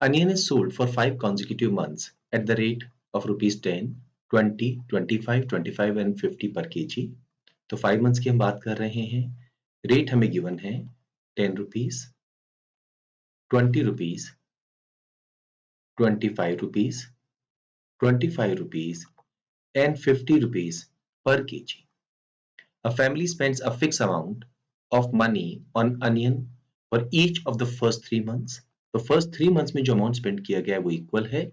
Onion is sold for 5 consecutive months at the rate of rupees 10, 20, 25, 25 and 50 per kg. तो 5 months की हम बात कर रहे हैं. रेट हमें गिवन है 10 rupees, 20 rupees, 25 rupees, 25 rupees and 50 rupees per kg. A family spends a fixed amount of money on onion for each of the first 3 months. तो first 3 months में जो amount spend किया गया है वो equal है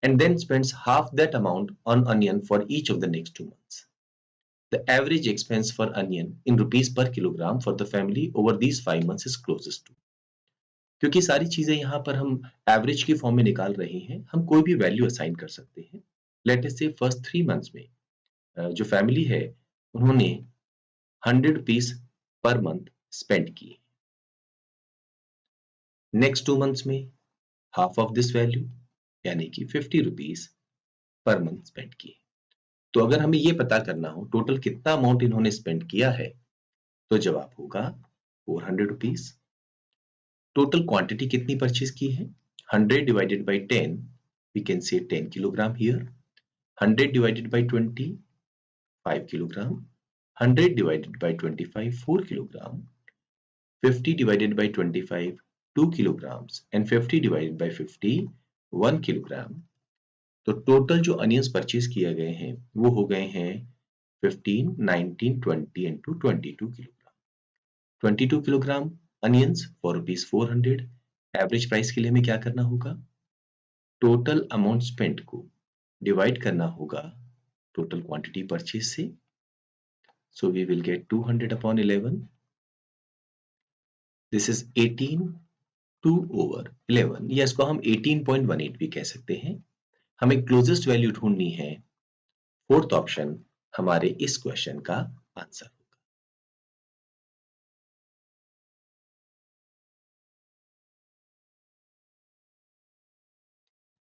and then spends half that amount on onion for each of the next 2 months. The average expense for onion in rupees per kilogram for the family over these 5 months is closest to. क्योंकि सारी चीजें यहाँ पर हम average की form में निकाल रहे हैं, हम कोई भी वैल्यू असाइन कर सकते हैं. लेट अस से फर्स्ट 3 मंथ्स में जो फैमिली है उन्होंने 100 रुपीज पर मंथ स्पेंड किए. नेक्स्ट 2 मंथ्स में हाफ ऑफ दिस वैल्यू यानी कि 50 रुपीज पर मंथ स्पेंड किए. तो अगर हमें ये पता करना हो टोटल कितना अमाउंट इन्होंने स्पेंड किया है तो जवाब होगा 400 रुपीज. टोटल क्वांटिटी कितनी परचेज की है? 100 divided by 10, we can say 10 kilogram here. 100 divided by 20, 5 kilogram. 100 divided by 25, 4 kilogram. 50 divided by 25, 2 kilograms. And 50 divided by 50, 1 kilogram. तो टोटल जो अनियंस परचेज किए गए हैं वो हो गए हैं 15, 19, 20 into 22 kilogram. 22 kilogram onions for rupees 400. Average price के लिए हमें क्या करना होगा? टोटल अमाउंट स्पेंड को डिवाइड करना होगा टोटल क्वांटिटी परचेज से. So we will get 200 upon 11. This is 18 2 over 11, या इसको हम 18.18 भी कह सकते हैं. हमें क्लोजेस्ट वैल्यू ढूंढनी है. फोर्थ ऑप्शन हमारे इस क्वेश्चन का answer.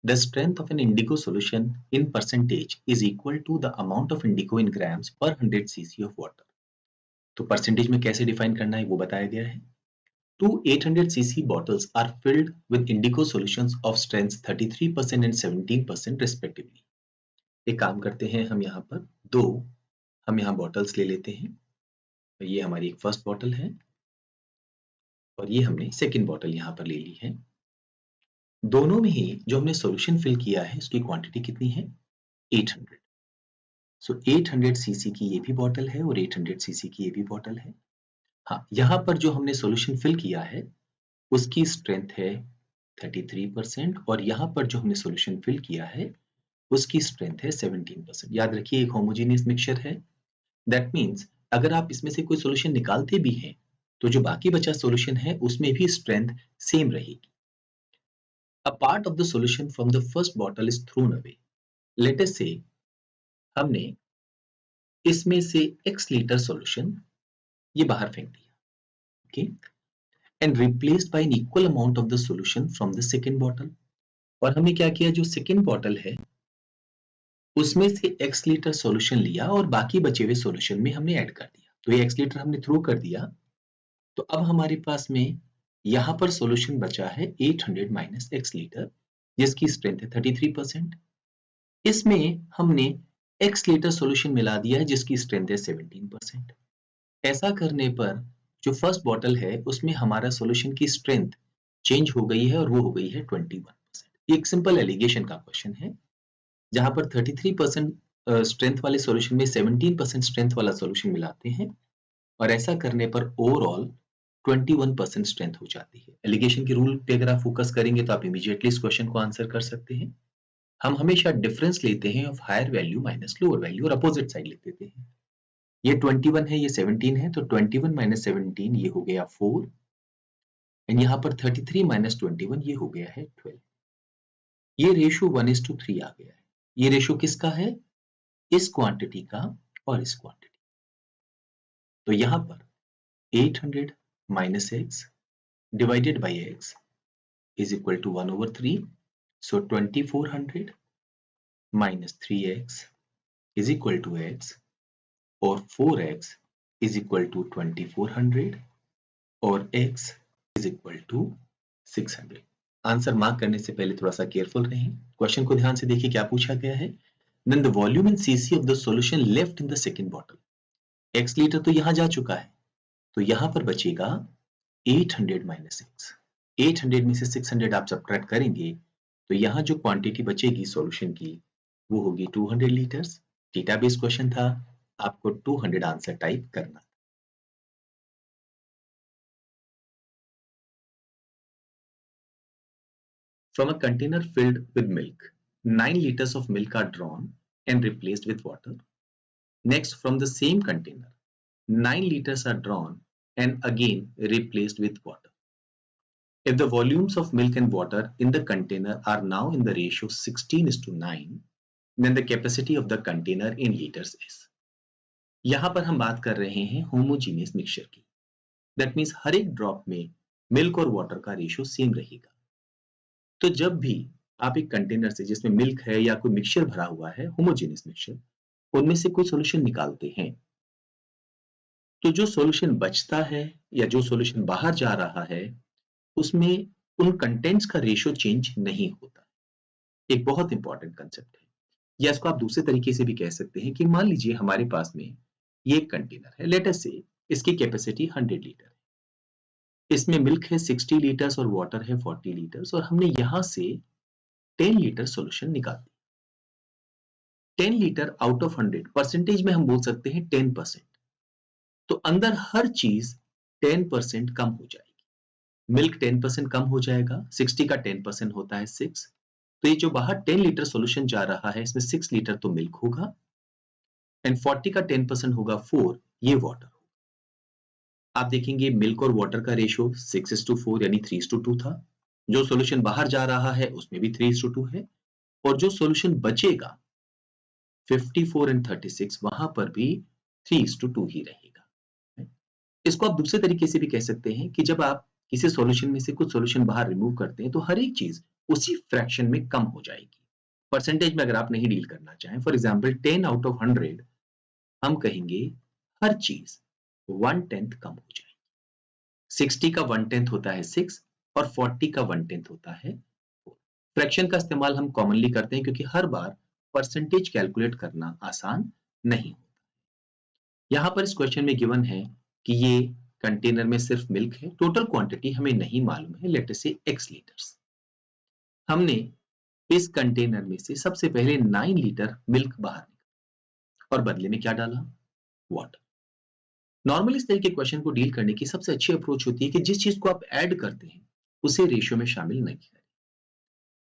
The strength of an indigo solution in percentage is equal to the amount of indigo in grams per 100 cc of water. तो परसेंटेज में कैसे डिफाइन करना है वो बताया गया है. Two 800 cc bottles are filled with indigo solutions of strength 33% and 17% respectively. एक काम करते हैं हम यहाँ पर हम यहाँ बॉटल्स ले लेते हैं. ये हमारी एक फर्स्ट बॉटल है और ये हमने सेकेंड बॉटल यहाँ पर ले ली है. दोनों में ही जो हमने सॉल्यूशन फिल किया है उसकी क्वांटिटी कितनी है? 800. सो 800 सीसी की ये भी बॉटल है और 800 सीसी की ये भी बॉटल है. हाँ, यहाँ पर जो हमने सॉल्यूशन फिल किया है उसकी स्ट्रेंथ है 33% और यहाँ पर जो हमने सॉल्यूशन फिल किया है उसकी स्ट्रेंथ है 17%. याद रखिए एक होमोजेनियस मिक्सचर है. दैट मीन्स अगर आप इसमें से कोई सॉल्यूशन निकालते भी हैं तो जो बाकी बचा सॉल्यूशन है उसमें भी स्ट्रेंथ सेम रहेगी. A part of the solution from the first bottle is thrown away. Let us say हमने इसमें से x लीटर सॉल्यूशन ये बाहर फेंक दिया. Okay, and replaced by an equal amount of the solution from the second bottle. और हमने क्या किया, जो सेकंड बॉटल है उसमें से x लीटर सॉल्यूशन लिया और बाकी बचे हुए सॉल्यूशन में हमने ऐड कर दिया. तो ये x लीटर हमने थ्रो कर दिया. तो अब हमारे पास में यहाँ पर सॉल्यूशन बचा है 800 माइनस x लीटर जिसकी स्ट्रेंथ है 33%. इसमें हमने x लीटर सॉल्यूशन मिला दिया है जिसकी स्ट्रेंथ है 17%. ऐसा करने पर जो फर्स्ट बॉटल है उसमें हमारा सॉल्यूशन की स्ट्रेंथ चेंज हो गई है और वो हो गई है 21%. ये एक सिंपल एलिगेशन का क्वेश्चन है जहां पर 33% स्ट्रेंथ वाले सॉल्यूशन में 17% स्ट्रेंथ वाला सॉल्यूशन मिलाते हैं और ऐसा करने पर ओवरऑल 21% स्ट्रेंथ हो जाती है. एलिगेशन के रूल पे अगर आप फोकस करेंगे तो आप इमीडिएटली इस क्वेश्चन को आंसर कर सकते हैं. हम हमेशा डिफरेंस लेते हैं of higher value minus lower value और अपोजिट साइड लिख देते हैं. ये 21 है, ये 17 है, तो 21 माइनस 17 ये हो गया 4 एंड यहाँ पर 33 माइनस 21 ये हो गया है 12. ये रेशियो 1:3 आ गया है. ये रेशियो किसका है? इस क्वांटिटी का और इस क्वांटिटी. तो यहाँ पर 800 minus x divided by x is equal to 1/3. So 2400 minus 3x is equal to x और 4x इज इक्वल टू 2400 और x is equal to 600. Answer mark करने से पहले थोड़ा सा केयरफुल रहें। क्वेश्चन को ध्यान से देखिए क्या पूछा गया है। Then the volume in cc of the solution left in the second bottle. x litre तो यहां जा चुका है, तो यहां पर बचेगा 800 माइनस एक्स। 800 में से 600 आप सब्ट्रैक्ट करेंगे तो यहां जो क्वांटिटी बचेगी सॉल्यूशन की वो होगी 200 लीटर्स। डेटा बेस्ड क्वेश्चन था, आपको 200 आंसर टाइप करना। From a container filled with milk, 9 liters of milk are drawn and replaced with water. Next, from the same container, 9 liters are drawn and again replaced with water. If the volumes of milk and water in the container are now in the ratio 16:9, then the capacity of the container in liters is. यहां पर हम बात कर रहे हैं homogeneous mixture की। That means हर एक drop में मिल्क और वाटर का रेशियो सेम रहेगा। तो जब भी आप एक कंटेनर से जिसमें मिल्क है या कोई मिक्सचर भरा हुआ है, होमोजीनियस मिक्सचर, उनमें से कोई सॉल्यूशन निकालते हैं, तो जो सॉल्यूशन बचता है या जो सॉल्यूशन बाहर जा रहा है उसमें उन कंटेंट्स का रेशियो चेंज नहीं होता। एक बहुत इंपॉर्टेंट कंसेप्ट है। या इसको आप दूसरे तरीके से भी कह सकते हैं कि मान लीजिए हमारे पास में ये एक कंटेनर है, लेट अस से इसकी कैपेसिटी 100 लीटर है, इसमें मिल्क है 60 लीटर्स और वाटर है 40 लीटर्स और हमने यहां से 10 लीटर सॉल्यूशन निकाल दिया। 10 लीटर आउट ऑफ 100 परसेंटेज में हम बोल सकते हैं 10%। तो अंदर हर चीज 10% कम हो जाएगी। मिल्क 10% कम हो जाएगा, 60 का 10% होता है 6, तो ये जो बाहर 10 लीटर सॉल्यूशन जा रहा है इसमें 6 लीटर तो मिल्क होगा एंड 40 का 10% होगा 4, ये वाटर होगा। आप देखेंगे मिल्क और वाटर का रेशियो 6:4 यानी 3:2 था। जो सॉल्यूशन बाहर जा रहा है उसमें भी 3:2 है और जो सॉल्यूशन बचेगा 54 एंड 36 वहां पर भी 3:2 ही रहेगा। इसको आप दूसरे तरीके से भी कह सकते हैं कि जब आप किसी सॉल्यूशन में से कुछ सॉल्यूशन बाहर रिमूव करते हैं तो हर एक चीज उसी फ्रैक्शन में कम हो जाएगी। परसेंटेज में अगर आप नहीं डील करना चाहें, फॉर एग्जांपल 10 आउट ऑफ 100, हम कहेंगे हर चीज 1/10 कम हो जाएगी। 60 का 1/10 होता है 6 और 40 का 1/10 होता है 4। फ्रैक्शन का इस्तेमाल हम कॉमनली करते हैं क्योंकि हर बार परसेंटेज कैलकुलेट करना आसान नहीं होता। यहां पर इस क्वेश्चन में गिवन है कि ये कंटेनर में सिर्फ मिल्क है, टोटल क्वांटिटी हमें नहीं मालूम है, लेट अस से x लीटर्स। हमने इस कंटेनर में से सबसे पहले 9 लीटर मिल्क बाहर निकाला और बदले में क्या डाला? वाटर। नॉर्मली इस तरह के क्वेश्चन को डील करने की सबसे अच्छी अप्रोच होती है कि जिस चीज को आप ऐड करते हैं उसे रेशियो में शामिल नहीं करें।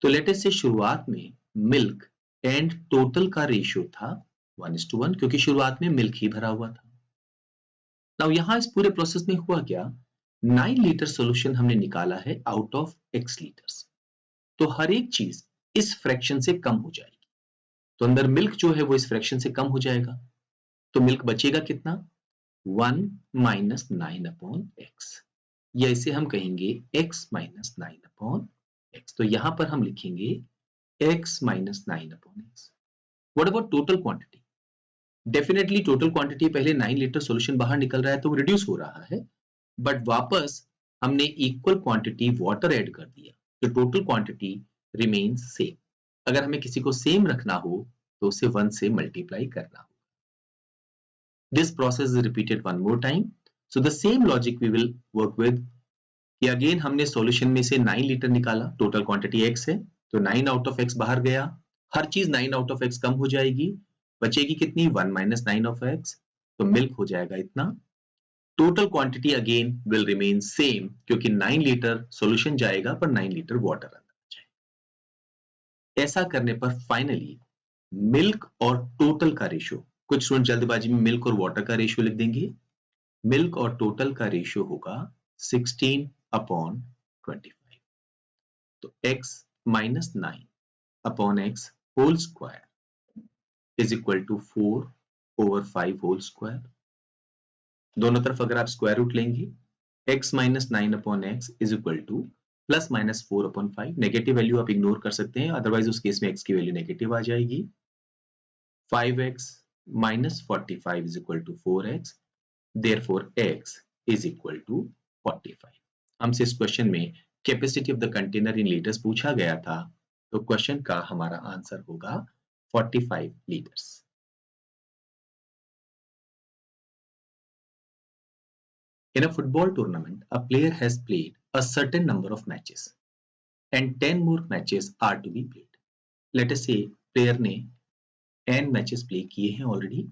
तो लेट अस से शुरुआत में मिल्क एंड टोटल का रेशियो था 1:1 क्योंकि शुरुआत में मिल्क ही भरा हुआ था। नाउ यहां इस पूरे प्रोसेस में हुआ क्या? 9 लीटर सॉल्यूशन हमने निकाला है आउट ऑफ x लीटर्स, तो हर एक चीज इस फ्रैक्शन से कम हो जाएगी। तो अंदर मिल्क जो है वो इस फ्रैक्शन से कम हो जाएगा, तो मिल्क बचेगा कितना? 1 माइनस 9/x, या इसे हम कहेंगे x माइनस 9/x। तो यहां पर हम लिखेंगे x minus 9/x। What about total quantity? Definitely total quantity, पहले 9 लीटर सॉल्यूशन बाहर निकल रहा है तो वो रिड्यूस हो रहा है, बट वापस हमने इक्वल क्वांटिटी वाटर ऐड कर दिया तो टोटल क्वांटिटी रिमेन्स सेम। अगर हमें किसी को सेम रखना हो तो उसे 1 से मल्टीप्लाई करना होगा। This process is repeated one more time, so the same logic we will work with कि अगेन हमने सॉल्यूशन में से 9 लीटर निकाला, टोटल क्वांटिटी x है तो 9 आउट ऑफ x बाहर गया, हर चीज 9 आउट ऑफ x कम हो जाएगी, बचेगी कितनी? 1 माइनस 9 ऑफ x, तो मिल्क हो जाएगा इतना। Total quantity again will remain same क्योंकि 9 लीटर सॉल्यूशन जाएगा पर 9 लीटर वाटर अंदर जाएगा। ऐसा करने पर फाइनली मिल्क और टोटल का रेशियो, कुछ स्टूडेंट जल्दबाजी में मिल्क और वाटर का रेशियो लिख देंगे, मिल्क और टोटल का रेशियो होगा 16/25। तो x minus 9/x whole square is equal to 4/5 whole square. दोनों तरफ अगर आप स्क्वायर रूट लेंगे, x minus 9/x is equal to plus minus 4/5। Negative value आप इग्नोर कर सकते हैं, अदरवाइज उस केस में x की वैल्यू नेगेटिव आ जाएगी। 5x minus 45 is equal to 4x, therefore x is equal to 45। हमसे इस क्वेश्चन में capacity of the container in litres पूछा गया था, तो क्वेश्चन का हमारा आंसर होगा 45 litres. In a football tournament, a player has played a certain number of matches and 10 more matches are to be played. Let us say player ने 10 matches play किए हैं ऑलरेडी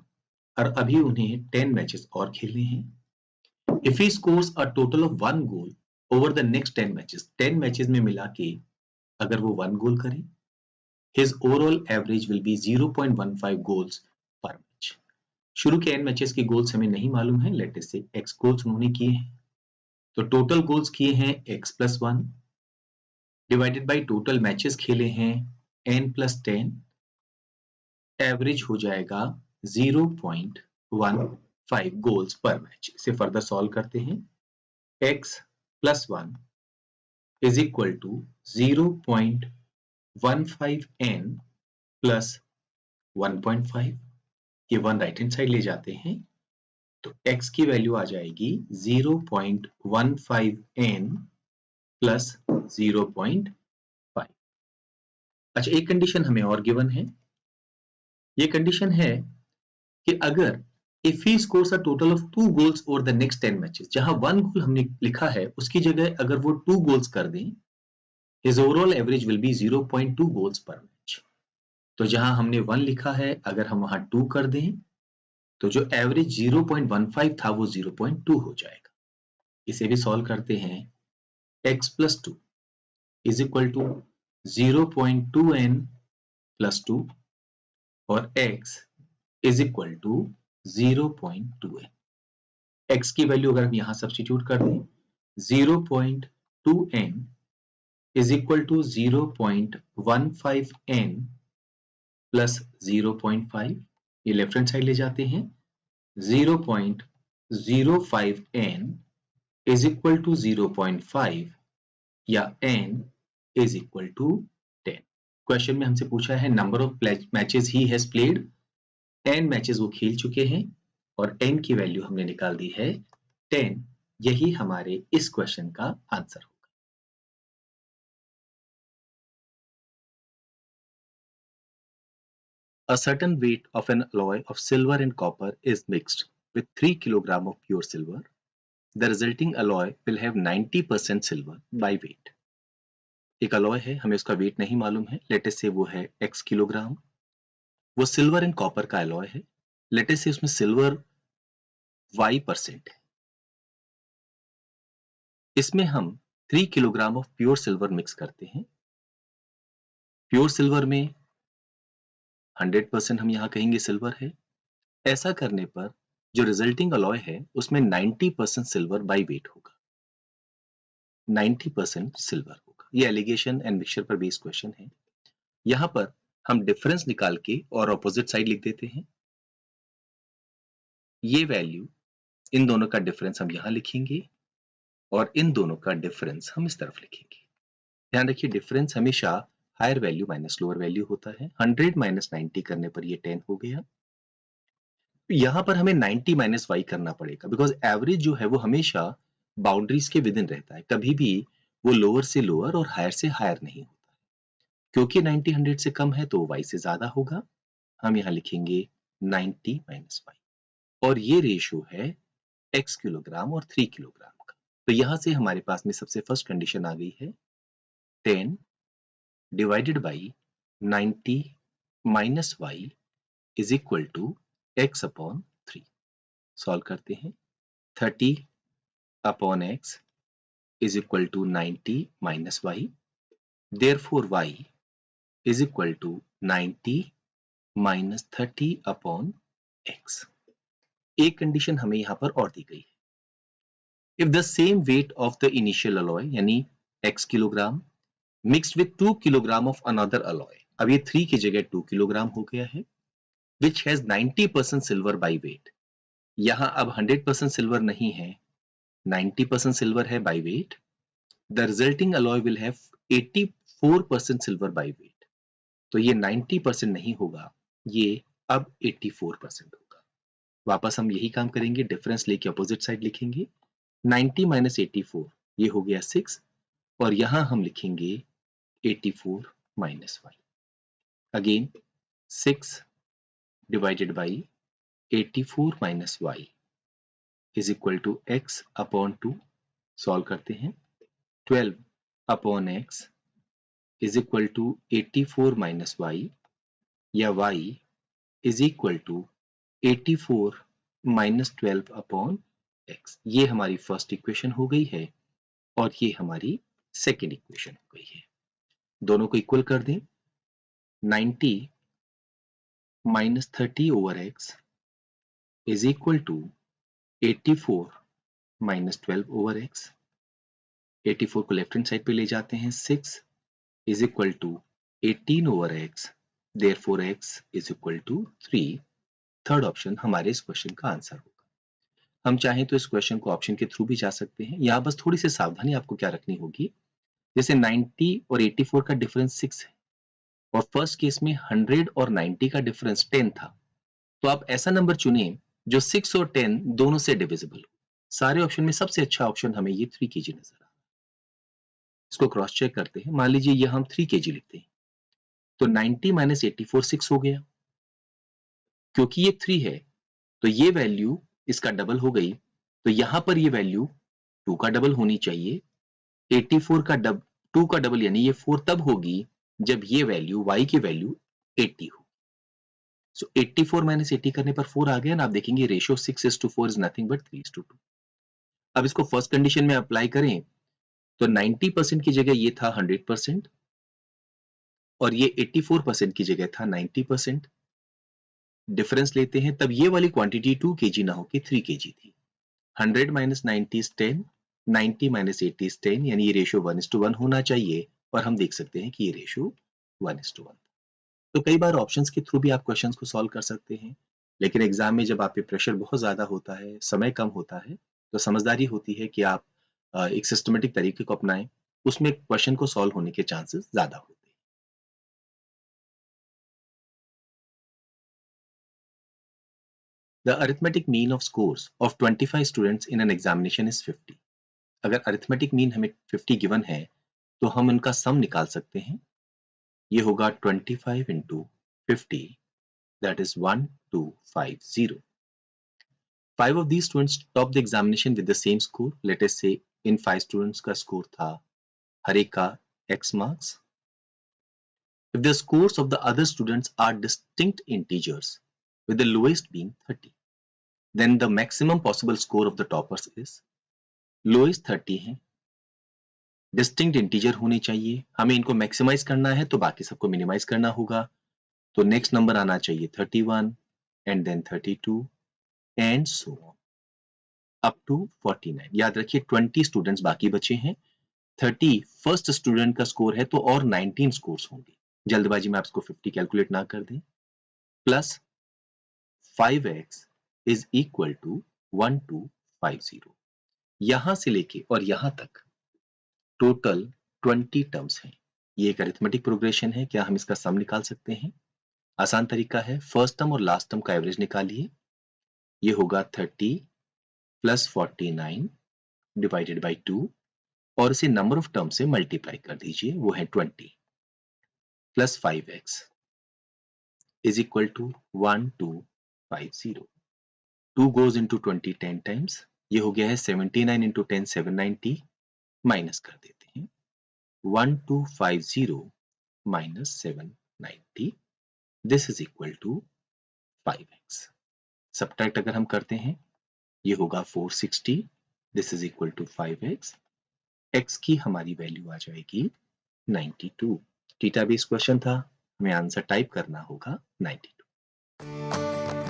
और अभी उन्हें 10 मैचेस और खेलने हैं। If he scores a total of 1 goal over the next 10 matches, 10 matches में मिला के अगर वो 1 गोल करे, his overall average will be 0.15 goals per match. शुरू के n मैचेस के गोल्स हमें नहीं मालूम है, लेट अस से x गोल्स उन्होंने किए हैं, तो टोटल गोल्स किए हैं x + 1 divided by total matches खेले हैं n + 10, एवरेज हो जाएगा 0.15 गोल्स पर मैच। इसे फर्दर सॉल्व करते हैं, x + 1 is equal to 0.15n plus 1.5, ये 1 राइट हैंड साइड ले जाते हैं, तो x की वैल्यू आ जाएगी 0.15n प्लस 0.5। अच्छा, एक कंडीशन हमें और गिवन है, ये कंडीशन है कि अगर if he scores a total of 2 goals over the next 10 matches, जहां 1 गोल हमने लिखा है उसकी जगह अगर वो 2 गोल्स कर दें, his overall average will be 0.2 goals पर मैच। तो जहां हमने 1 लिखा है अगर हम वहां 2 कर दें तो जो एवरेज 0.15 था वो 0.2 हो जाएगा। इसे भी सॉल्व करते हैं, x + 2 is equal to 0.2n + 2 और x is equal to 0.2n। x की वैल्यू अगर हम यहां सब्स्टिट्यूट कर दें, 0.2n is equal to 0.15n plus 0.5, ये लेफ्ट हैंड साइड ले जाते हैं, 0.05n इज इक्वल टू 0.5 या n is equal to 10। Question में हमसे पूछा है number of matches he has played, n matches वो खेल चुके हैं और n की वैल्यू हमने निकाल दी है 10। यही हमारे इस क्वेश्चन का आंसर होगा। A certain weight of an alloy of silver and copper is mixed with 3 kg of pure silver. The resulting alloy will have 90% silver by weight. एक अलॉय है, हमें उसका वेट नहीं मालूम है, लेट अस से वो है x किलोग्राम, वो सिल्वर एंड कॉपर का अलॉय है, लेट अस से उसमें सिल्वर y% है। इसमें हम 3 kilogram of pure silver mix करते हैं। प्योर सिल्वर में 100% हम यहां कहेंगे सिल्वर है। ऐसा करने पर जो रिजल्टिंग अलॉय है उसमें 90% सिल्वर बाय वेट होगा, 90% सिल्वर होगा। ये एलिगेशन एंड मिक्सचर पर बेस्ड क्वेश्चन है। यहां पर हम डिफरेंस निकाल के और ऑपोजिट साइड लिख देते हैं। ये वैल्यू, इन दोनों का डिफरेंस हम यहां लिखेंगे और इन दोनों का डिफरेंस हम इस तरफ लिखेंगे। ध्यान रखिए, डिफरेंस हमेशा higher value minus lower value होता है। 100 माइनस 90 करने पर ये 10 हो गया। यहां पर हमें 90 माइनस y करना पड़ेगा, बिकॉज एवरेज जो है वो हमेशा बाउंड्रीज के विद इन रहता है, कभी भी वो लोअर से लोअर और हायर से हायर नहीं होता है। क्योंकि 90 100 से कम है तो y से ज्यादा होगा, हम यहां लिखेंगे 90 माइनस y, और ये रेशियो है x किलोग्राम और 3 किलोग्राम का। तो यहां से हमारे पास में सबसे फर्स्ट कंडीशन आ गई है 10 divided by 90 minus y is equal to x upon 3। Solve करते हैं, 30 upon x is equal to 90 minus y, therefore y is equal to 90 minus 30 upon x। एक कंडीशन हमें यहां पर और दी गई है, if the same weight of the initial alloy यानी x kilogram mixed with 2 kilogram of another alloy, अब ये 3 की जगह 2 किलोग्राम हो गया है, which has 90% silver by weight। यहां अब 100% सिल्वर नहीं है, 90% सिल्वर है by weight। The resulting alloy will have 84% silver by weight। तो ये 90% नहीं होगा, ये अब 84% होगा। वापस हम यही काम करेंगे, डिफरेंस लेके अपोजिट साइड लिखेंगे, 90 माइनस 84 ये हो गया 6, और यहां हम लिखेंगे 84 minus y. Again 6 divided by 84 minus y is equal to x upon 2। Solve करते हैं। 12 upon x is equal to 84 minus y, या y is equal to 84 minus 12 upon x। ये हमारी फर्स्ट इक्वेशन हो गई है और ये हमारी सेकेंड इक्वेशन हो गई है। दोनों को इक्वल कर दें। 90 minus 30 over x is equal to 84 minus 12 over x। 84 को लेफ्ट हैंड साइड पे ले जाते हैं। 6 is equal to 18 over x, therefore x is equal to 3। Third option हमारे इस क्वेश्चन का आंसर होगा। हम चाहें तो इस क्वेश्चन को ऑप्शन के थ्रू भी जा सकते हैं। यहां बस थोड़ी सी सावधानी आपको क्या रखनी होगी, जैसे 90 और 84 का डिफरेंस 6 है और फर्स्ट केस में 100 और 90 का डिफरेंस 10 था, तो आप ऐसा नंबर चुने जो 6 और 10 दोनों से डिविजिबल हो। सारे ऑप्शन में सबसे अच्छा ऑप्शन हमें ये 3 kg नजर आ रहा है। इसको क्रॉस चेक करते हैं। मान लीजिए ये हम 3 kg लिखते हैं, तो 90 माइनस 84 6 हो गया। क्योंकि ये 3 है तो ये वैल्यू इसका डबल हो गई, तो यहां पर ये वैल्यू 2 का डबल होनी चाहिए। 84 का 2 का डबल यानी ये 4 तब होगी जब ये वैल्यू y की वैल्यू 80 हो। सो 84 माइनस 80 करने पर 4 आ गया ना। आप देखेंगे रेशियो 6:4 इज नथिंग बट 3:2। अब इसको फर्स्ट कंडीशन में अप्लाई करें तो 90% की जगह ये था 100% और ये 84% की जगह था 90%। डिफरेंस लेते हैं तब ये वाली क्वांटिटी 2 kg ना होकर 3 kg थी। 100 माइनस 90 इज 10, 90 माइनस 80 इज 10, यानी ये रेशियो 1:1 होना चाहिए और हम देख सकते हैं कि ये रेशियो 1:1। तो कई बार ऑप्शंस के थ्रू भी आप क्वेश्चंस को सॉल्व कर सकते हैं, लेकिन एग्जाम में जब आप पे प्रेशर बहुत ज्यादा होता है, समय कम होता है, तो समझदारी होती है कि आप एक सिस्टमेटिक तरीके को अपनाएं। उसमें क्वेश्चन को सॉल्व होने के चांसेस ज्यादा होते हैं। The arithmetic mean of scores of 25 students in an examination is 50. अगर अरिथमेटिक मीन हमें 50 गिवन है तो हम उनका सम निकाल सकते हैं। ये होगा 25 into 50, that is 1250। 5 of these students top the examination with the same score. Let us say in 5 students का स्कोर था हर एक का x marks. If the scores of the other students are distinct integers with the lowest being 30, then the maximum possible score of the toppers is, lowest 30 है, distinct integer होने चाहिए, हमें इनको maximise करना है तो बाकी सबको मिनिमाइज करना होगा। तो नेक्स्ट नंबर आना चाहिए 31 and then 32 and so on up to 49। याद रखिए 20 स्टूडेंट्स बाकी बचे हैं, 30 फर्स्ट स्टूडेंट का स्कोर है तो और 19 स्कोर्स होंगे। जल्दबाजी में आप इसको 50 कैलकुलेट ना कर दें। Plus 5x is equal to 1250। यहां से लेके और यहां तक टोटल 20 टर्म्स हैं। ये एक अरिथमेटिक प्रोग्रेशन है। क्या हम इसका सम निकाल सकते हैं? आसान तरीका है, फर्स्ट टर्म और लास्ट टर्म का एवरेज निकालिए। ये होगा 30 प्लस 49 डिवाइडेड बाई 2 और इसे नंबर ऑफ टर्म से मल्टीप्लाई कर दीजिए, वो है 20 plus 5x is equal to 1250। 2 goes into 20 10 times, ये हो गया है 79 इंटू 10 790, माइनस कर देते हैं 1250 minus 790, this is equal to 5x. Subtract अगर हम करते हैं ये होगा 460, this is equal to 5x. x की हमारी वैल्यू आ जाएगी 92। थीटा बेस्ड क्वेश्चन था, हमें आंसर टाइप करना होगा 92।